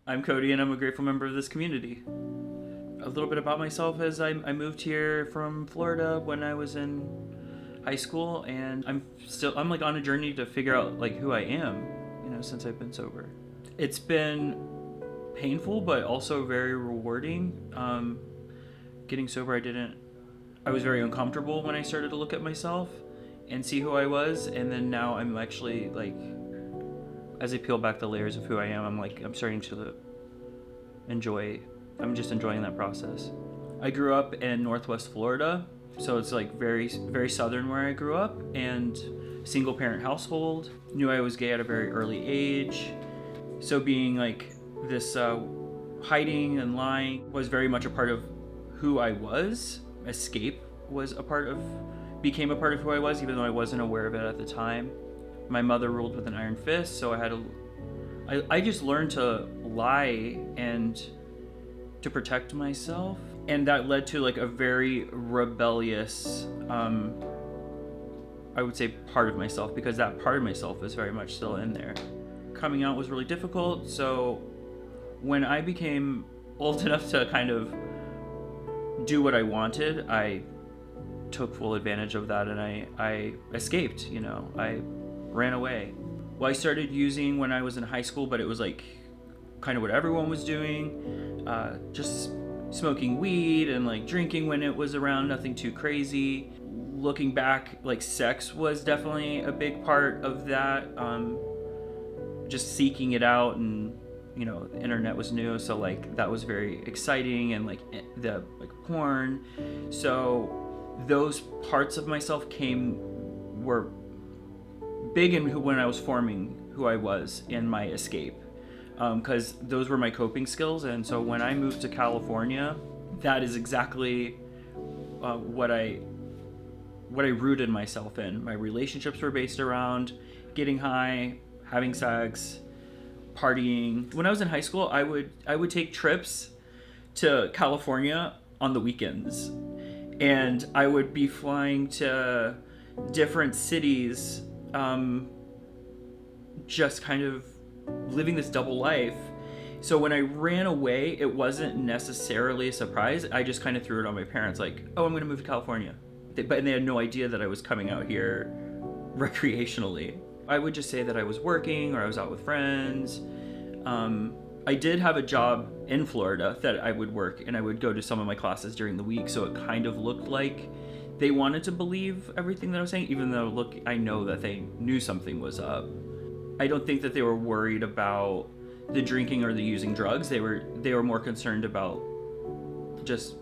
I'm Cody, and I'm a grateful member of this community. A little bit about myself is I moved here from Florida when I was in high school, and I'm like on a journey to figure out like who I am, since I've been sober. It's been painful, but also very rewarding. Getting sober, I was very uncomfortable when I started to look at myself and see who I was, and then now I'm actually like, as I peel back the layers of who I am, I'm starting to enjoy. I'm just enjoying that process. I grew up in Northwest Florida, so it's like very, very southern where I grew up, and single parent household. Knew I was gay at a very early age, so being like this hiding and lying was very much a part of who I was. Escape became a part of who I was, even though I wasn't aware of it at the time. My mother ruled with an iron fist, so I just learned to lie and to protect myself, and that led to like a very rebellious, I would say, part of myself, because that part of myself is very much still in there. Coming out was really difficult, so when I became old enough to kind of do what I wanted, I took full advantage of that, and I escaped. I ran away. Well, I started using when I was in high school, but it was like kind of what everyone was doing, just smoking weed and like drinking when it was around, nothing too crazy. Looking back, like sex was definitely a big part of that, just seeking it out, and the internet was new, so like that was very exciting, and like the porn. So those parts of myself were big when I was forming who I was in my escape, because those were my coping skills. And so when I moved to California, that is exactly what I rooted myself in. My relationships were based around getting high, having sex, partying. When I was in high school, I would take trips to California on the weekends, and I would be flying to different cities, just kind of living this double life. So when I ran away, it wasn't necessarily a surprise. I just kind of threw it on my parents, like, oh, I'm going to move to California. But they had no idea that I was coming out here recreationally. I would just say that I was working, or I was out with friends. I did have a job in Florida that I would work, and I would go to some of my classes during the week, so it kind of looked like they wanted to believe everything that I was saying, even though, look, I know that they knew something was up. I don't think that they were worried about the drinking or the using drugs. They were more concerned about just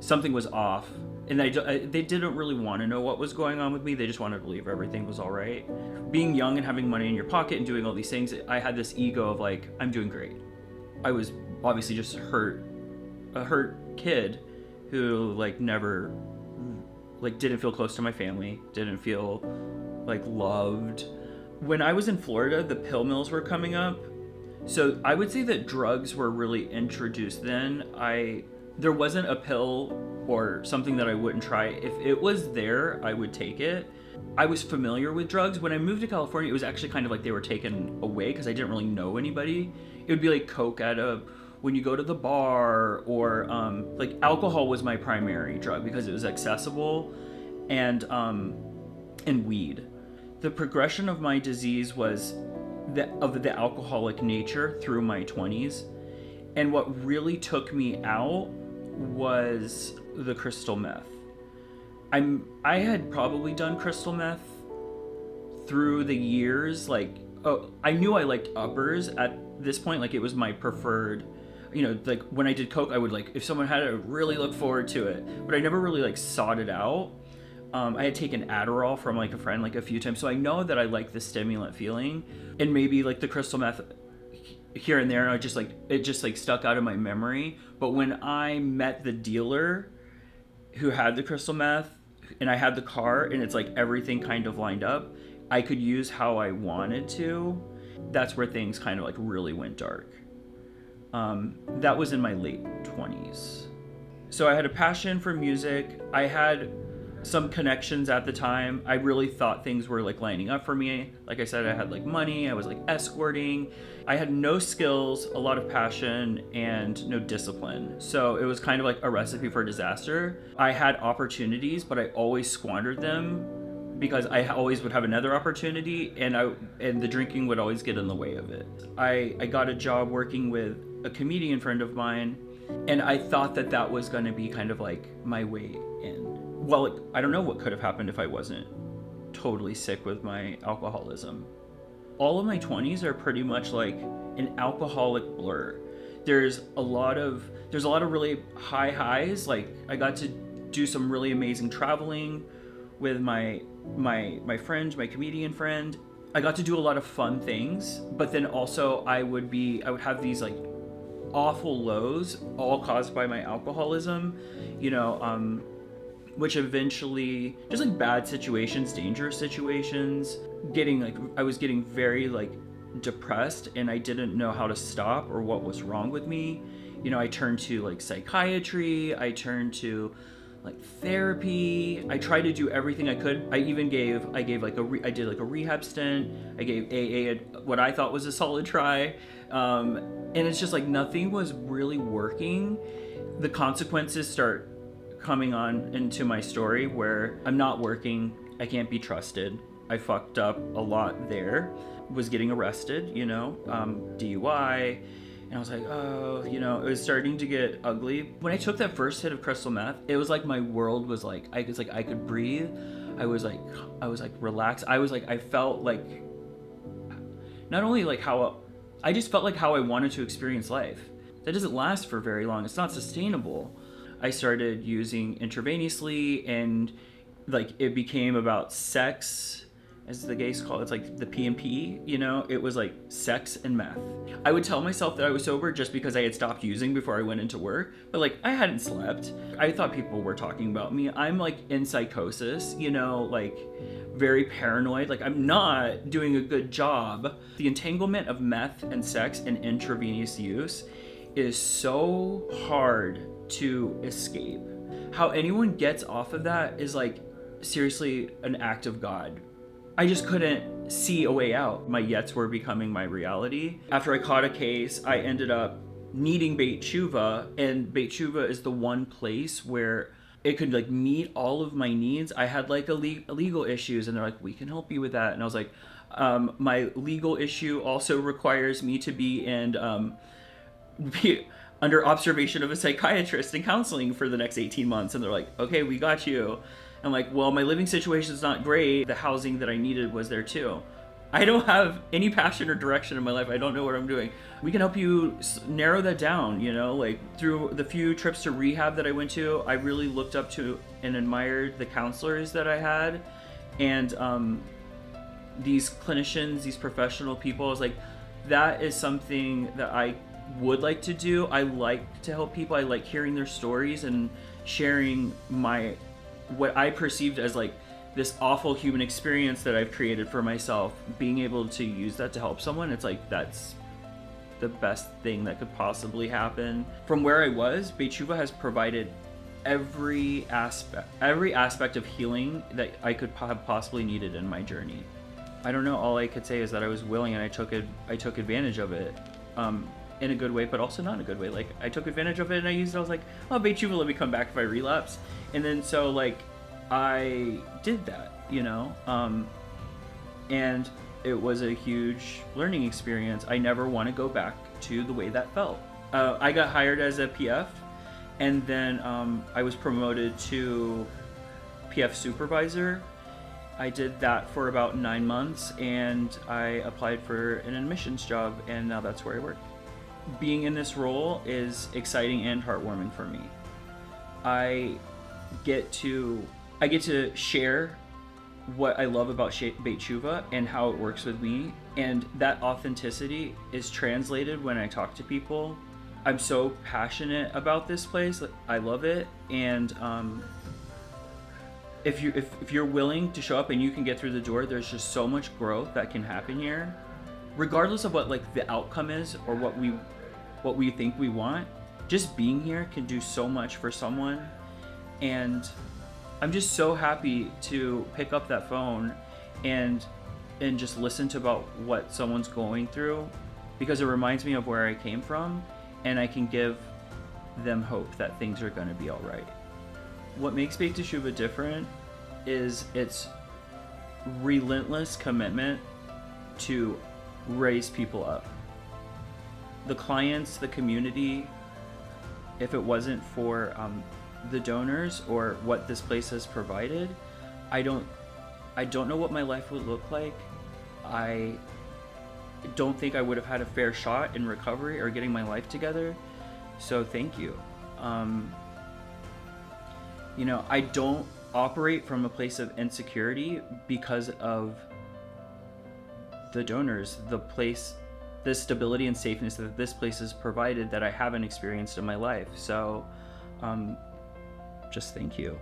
something was off, and they didn't really want to know what was going on with me. They just wanted to believe everything was all right. Being young and having money in your pocket and doing all these things, I had this ego of like, I'm doing great. I was obviously just a hurt kid who like never like didn't feel close to my family, didn't feel like loved. When I was in Florida, the pill mills were coming up, so I would say that drugs were really introduced then. There wasn't a pill or something that I wouldn't try. If it was there, I would take it. I was familiar with drugs. When I moved to California, it was actually kind of like they were taken away because I didn't really know anybody. It would be like Coke when you go to the bar, or like alcohol was my primary drug because it was accessible, and weed. The progression of my disease was of the alcoholic nature through my 20s, and what really took me out was the crystal meth. I had probably done crystal meth through the years. Like, I knew I liked uppers at this point. Like, it was my preferred. Like when I did coke, I would like, if someone had it, really look forward to it. But I never really like sought it out. I had taken Adderall from like a friend like a few times, so I know that I like the stimulant feeling, and maybe like the crystal meth here and there, and it just stuck out of my memory. But when I met the dealer who had the crystal meth, and I had the car, and it's like everything kind of lined up, I could use how I wanted to. That's where things kind of like really went dark. That was in my late 20s. So I had a passion for music. I had some connections at the time. I really thought things were like lining up for me. Like I said, I had like money, I was like escorting. I had no skills, a lot of passion, and no discipline. So it was kind of like a recipe for disaster. I had opportunities, but I always squandered them because I always would have another opportunity, and the drinking would always get in the way of it. I got a job working with a comedian friend of mine, and I thought that was going to be kind of like my way in. Well, I don't know what could have happened if I wasn't totally sick with my alcoholism. All of my 20s are pretty much like an alcoholic blur. There's a lot of really high highs. Like I got to do some really amazing traveling with my friend, my comedian friend. I got to do a lot of fun things, but then also I would have these like awful lows, all caused by my alcoholism, which eventually, just like bad situations, dangerous situations, I was getting very like depressed, and I didn't know how to stop or what was wrong with me. I turned to like psychiatry, I turned to like therapy. I tried to do everything I could. I did like a rehab stint. I gave AA what I thought was a solid try. And it's just like nothing was really working. The consequences start coming on into my story where I'm not working. I can't be trusted. I fucked up a lot there. Was getting arrested, DUI. And I was like, it was starting to get ugly. When I took that first hit of crystal meth, it was like my world was like, I could breathe. I was like relaxed. I felt like, not only like I just felt like how I wanted to experience life. That doesn't last for very long. It's not sustainable. I started using intravenously, and like it became about sex, as the gays call it. It's like the P&P, it was like sex and meth. I would tell myself that I was sober just because I had stopped using before I went into work, but like I hadn't slept. I thought people were talking about me. I'm like in psychosis, like very paranoid, like I'm not doing a good job. The entanglement of meth and sex and intravenous use is so hard to escape. How anyone gets off of that is like seriously an act of God. I just couldn't see a way out. My yets were becoming my reality. After I caught a case, I ended up needing Beit Tshuva, and Beit Tshuva is the one place where it could like meet all of my needs. I had like legal issues, and they're like, we can help you with that. And I was like, my legal issue also requires me to be under observation of a psychiatrist and counseling for the next 18 months. And they're like, okay, we got you. I'm like, well, my living situation is not great. The housing that I needed was there too. I don't have any passion or direction in my life. I don't know what I'm doing. We can help you narrow that down, like through the few trips to rehab that I went to, I really looked up to and admired the counselors that I had. And these clinicians, these professional people, I was like, that is something that I would like to do. I like to help people. I like hearing their stories and sharing what I perceived as like this awful human experience that I've created for myself, being able to use that to help someone. It's like, that's the best thing that could possibly happen. From where I was, Beit Tshuva has provided every aspect of healing that I could have possibly needed in my journey. I don't know, all I could say is that I was willing, and I took advantage of it. In a good way, but also not in a good way. Like, I took advantage of it and I used it. I was like, oh, Beit Tshuva, let me come back if I relapse. And then so like I did that, and it was a huge learning experience. I never want to go back to the way that felt. I got hired as a PF, and then I was promoted to PF supervisor. I did that for about 9 months, and I applied for an admissions job, and now that's where I work. Being in this role is exciting and heartwarming for me. I get to share what I love about Beit Tshuva and how it works with me, and that authenticity is translated when I talk to people. I'm so passionate about this place. I love it, and if you're willing to show up and you can get through the door, there's just so much growth that can happen here, regardless of what like the outcome is or what we think we want. Just being here can do so much for someone, and I'm just so happy to pick up that phone and just listen to about what someone's going through, because it reminds me of where I came from, and I can give them hope that things are going to be all right. What makes Beit Teshuva different is its relentless commitment to raise people up. The clients, the community, if it wasn't for the donors or what this place has provided, I don't know what my life would look like. I don't think I would have had a fair shot in recovery or getting my life together. So thank you. I don't operate from a place of insecurity because of the donors, the stability and safeness that this place has provided that I haven't experienced in my life. So just thank you.